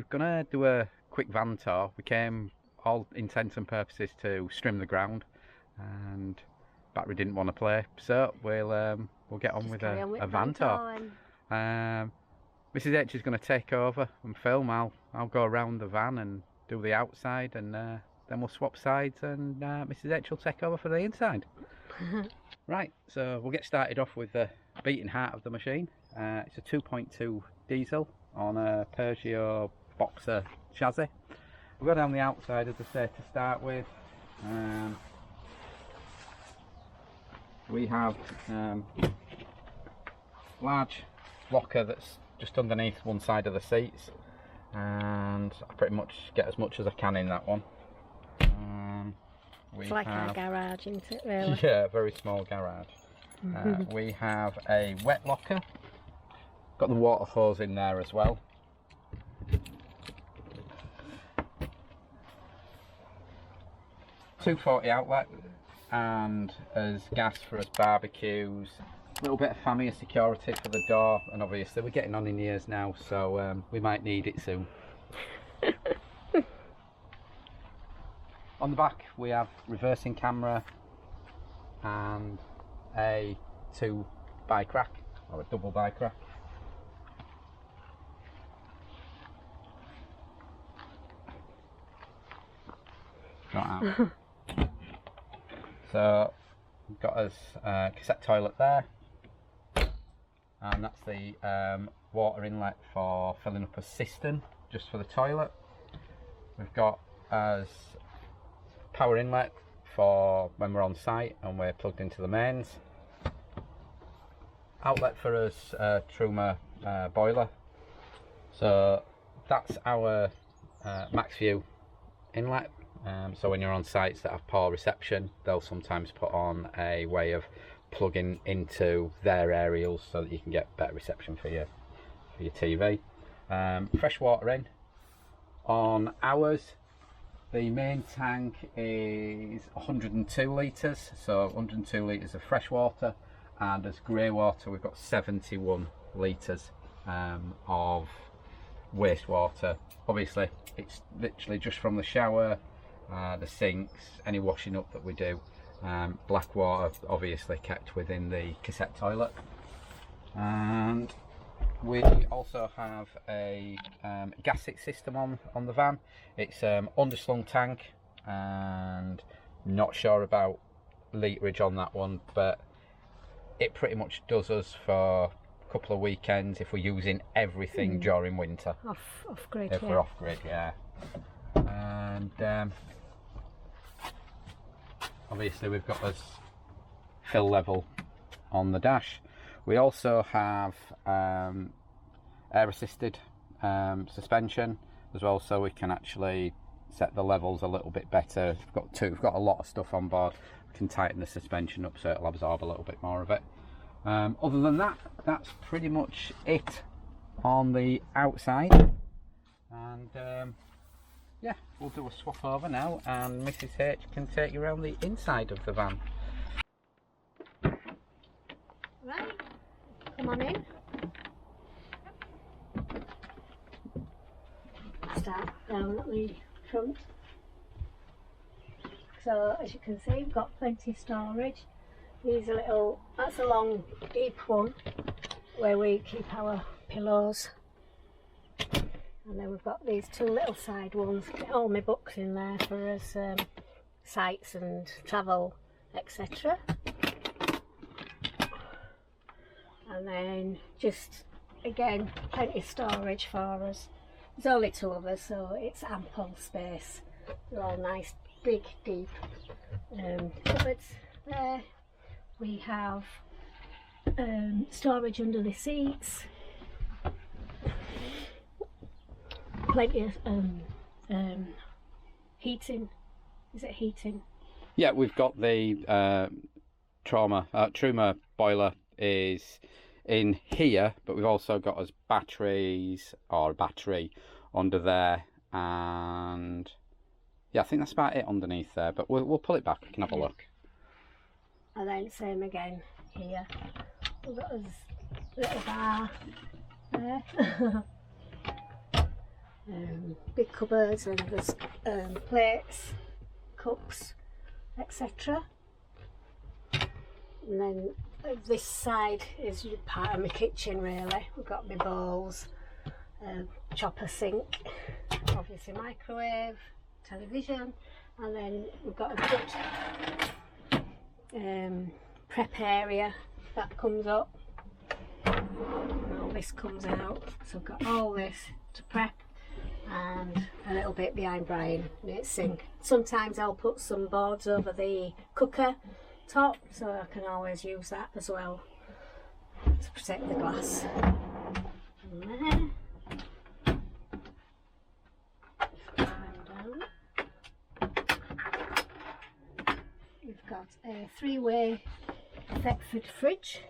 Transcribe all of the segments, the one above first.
we're gonna do a quick van tour. We came, all intents and purposes, to trim the ground, and battery didn't want to play, so we'll get on with a van tour. Mrs H is going to take over and film. I'll go around the van and do the outside, and then we'll swap sides, and Mrs H will take over for the inside. Right, so we'll get started off with the beating heart of the machine. It's a 2.2 diesel on a Peugeot Boxer chassis. We'll go down the outside, as I say, to start with. We have large locker that's just underneath one side of the seats, and I pretty much get as much as I can in that one. It's like our garage, isn't it, really? Yeah, very small garage. We have a wet locker, got the water hose in there as well. .240 outlet, and as gas for us barbecues. A little bit of family security for the door, and obviously we're getting on in years now, so we might need it soon. On the back we have reversing camera and a 2 bike rack, or a double bike rack. Got out. So we've got us cassette toilet there, and that's the water inlet for filling up a cistern just for the toilet. We've got as power inlet for when we're on site and we're plugged into the mains. Outlet for us 𝗦𝘂𝗯𝗲 boiler. So that's our max view inlet. So when you're on sites that have poor reception, they'll sometimes put on a way of plugging into their aerials so that you can get better reception for your TV. Fresh water in. On ours, the main tank is 102 litres, so 102 litres of fresh water, and as grey water we've got 71 litres of wastewater. Obviously it's literally just from the shower, the sinks, any washing up that we do. Black water obviously kept within the cassette toilet. And we also have a gassic system on the van. It's underslung tank, and not sure about literage on that one, but it pretty much does us for a couple of weekends if we're using everything during winter. Off grid, if we're off grid, yeah. And obviously we've got this fill level on the dash. We also have air assisted suspension as well, so we can actually set the levels a little bit better. We've got a lot of stuff on board. We can tighten the suspension up so it'll absorb a little bit more of it. Other than that, that's pretty much it on the outside. And yeah, we'll do a swap over now, and Mrs H can take you around the inside of the van. Right, come on in. Start down at the front. So as you can see, we've got plenty of storage. These are little, that's a long deep one where we keep our pillows. And then we've got these 2 little side ones, get all my books in there for us, sites and travel, etc. And then just, again, plenty of storage for us. There's only 2 of us, so it's ample space. They're all nice, big, deep cupboards there. We have storage under the seats. Plenty of heating. Is it heating? Yeah, we've got the 𝗦𝘂𝗯𝗲 boiler is in here, but we've also got us batteries, or a battery under there, and yeah, I think that's about it underneath there, but we'll pull it back, we can have a look. And then same again here. We've got us little bar there. big cupboards, and there's plates, cups, etc. And then this side is part of my kitchen really. We've got my bowls, chopper sink, obviously microwave, television, and then we've got a good prep area that comes up. And all this comes out, so I've got all this to prep, and a little bit behind Bryan in its sink. Sometimes I'll put some boards over the cooker top, so I can always use that as well to protect the glass. And there. We've got a 3-way Thetford fridge,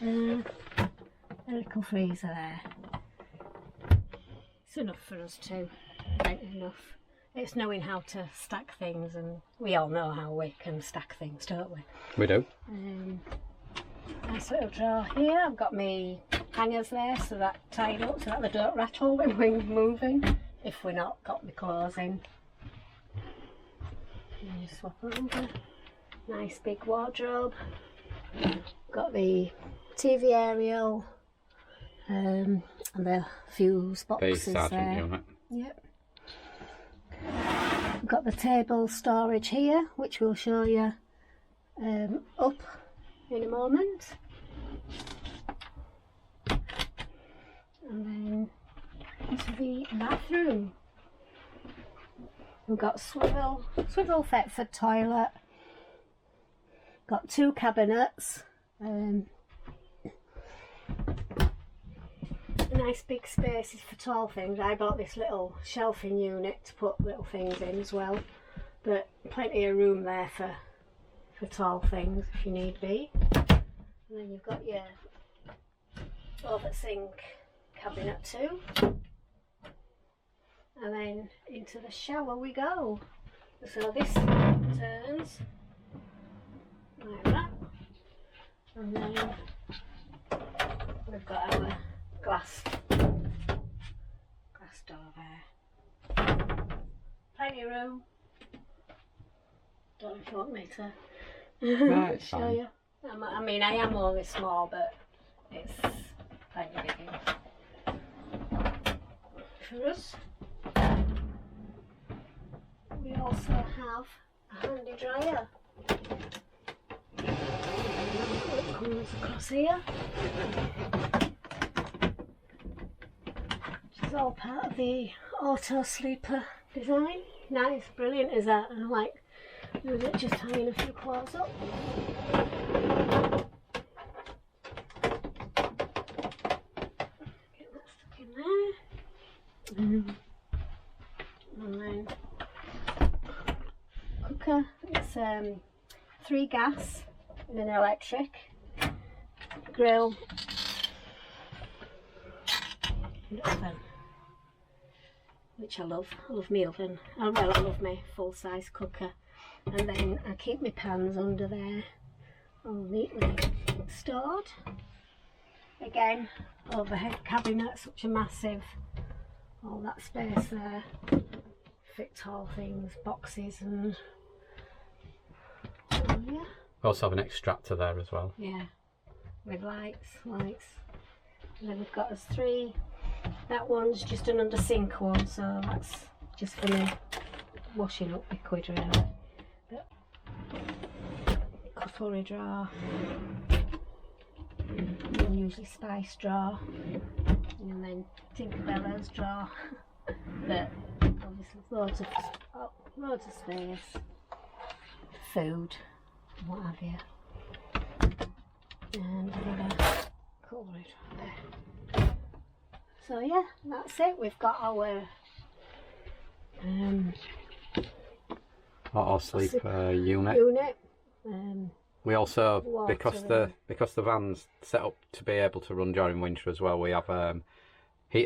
a little freezer there. It's enough for us too, plenty enough. It's knowing how to stack things, and we all know how we can stack things, don't we? We do. Nice little drawer here. I've got my hangers there, so that tied up so that they don't rattle when we're moving, if we're not got the clothes in. And you swap over. Nice big wardrobe. Got the TV aerial, and the fuse boxes there. Unit. Yep. We've got the table storage here, which we'll show you up in a moment. And then into the bathroom. We've got swivel Thetford toilet. Got 2 cabinets. Nice big spaces for tall things. I bought this little shelving unit to put little things in as well, but plenty of room there for tall things if you need be. And then you've got your over sink cabinet too, and then into the shower we go. So this turns like that, and then we've got our glass door there. Plenty of room. Don't know if you want me to show fine. You. I mean, I am only small, but it's plenty big for us. We also have a handy dryer. It comes across here. It's all part of the Autosleeper design. Nice, brilliant is that. I like it just hanging a few clothes up. Get that stuck in there. And then cooker. It's 3 gas and an electric. Grill. And oven, which I love. I love my oven. I love my full-size cooker. And then I keep my pans under there, all neatly stored. Again, overhead cabinet, such a massive, all that space there. Fit tall things, boxes, and yeah. We also have an extractor there as well. Yeah, with lights. And then we've got us 3. That one's just an under sink one, so that's just for me washing up liquid really. But cutlery drawer, and usually spice drawer, and then Tinkabella's drawer. But obviously loads of space, food, and what have you. And another cutlery drawer there. So yeah, that's it. We've got our Autosleeper unit. We also, because the van's set up to be able to run during winter as well, we have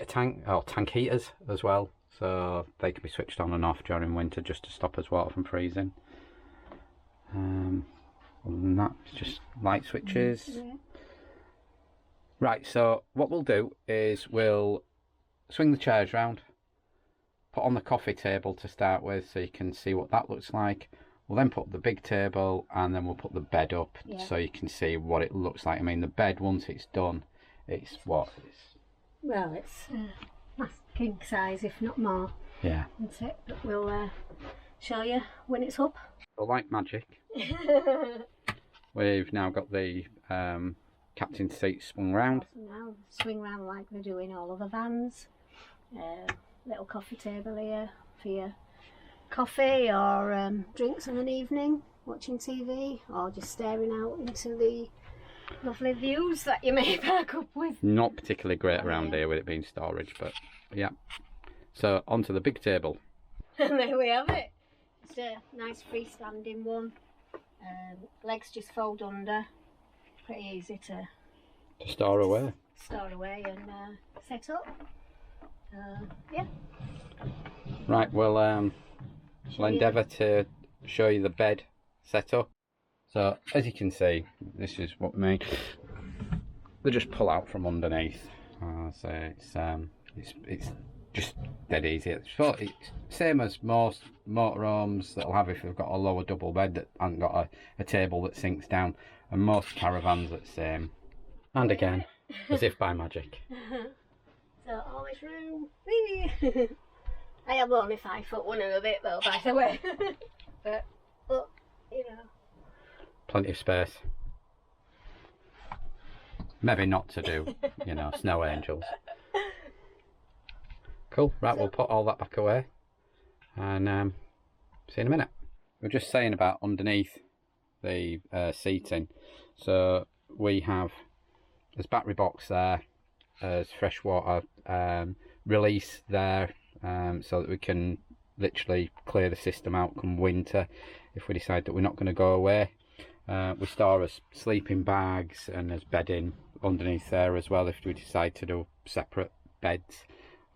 tank heaters as well, so they can be switched on and off during winter just to stop us water from freezing. Other than that, it's just light switches. Yeah. Right, so what we'll do is we'll swing the chairs round put on the coffee table to start with, so you can see what that looks like. We'll then put the big table, and then we'll put the bed up, so you can see what it looks like. I mean, the bed, once it's done, it's what? Well, it's king size, if not more. Yeah. That's it. But we'll show you when it's up. So like magic, we've now got the captain's seat swung round. Now swing round like they do in all other vans. Little coffee table here for your coffee or drinks of an evening, watching TV, or just staring out into the lovely views that you may park up with. Not particularly great around here with it being storage, but yeah. So onto the big table. And there we have it. It's a nice freestanding one. Legs just fold under. Pretty easy to Store away. Store away and set up. Yeah. Right, well, we'll endeavour to show you the bed setup. So as you can see, this is what we mean. They just pull out from underneath. So it's just dead easy. It's same as most motorhomes that'll have if they've got a lower double bed that hasn't got a table that sinks down, and most caravans are the same. And again, as if by magic. So always room. I am only 5'1" and a bit though, by the way. but you know. Plenty of space. Maybe not to do, you know, snow angels. Cool, right, we'll put all that back away and see you in a minute. We're just saying about underneath the seating. So we have, there's battery box there, there's freshwater release there, so that we can literally clear the system out come winter if we decide that we're not going to go away. We store as sleeping bags and as bedding underneath there as well if we decide to do separate beds,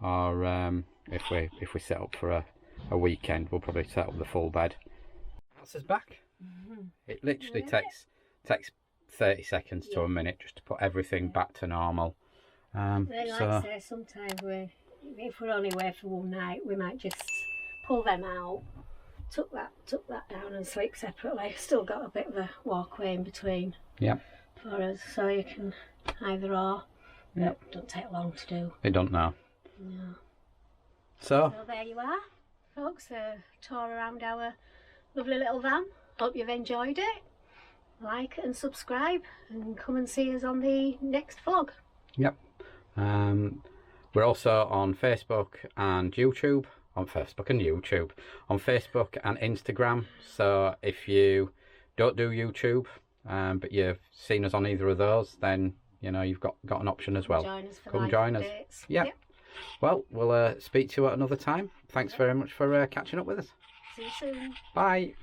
or if we set up for a weekend, we'll probably set up the full bed. That's us back. It literally takes 30 seconds to a minute just to put everything back to normal. Like I say, sometimes if we're only away for one night, we might just pull them out, tuck that down and sleep separately. Still got a bit of a walkway in between. Yeah. For us, so you can either or. Yep. Don't take long to do. They don't know. No. So there you are, folks. A tour around our lovely little van. Hope you've enjoyed it. Like and subscribe, and come and see us on the next vlog. Yep. We're also on Facebook and YouTube. On Facebook and Instagram. So if you don't do YouTube, but you've seen us on either of those, then you know you've got an option as well. Join us for Come join us. Yep. Well, we'll speak to you at another time. Thanks very much for catching up with us. See you soon. Bye.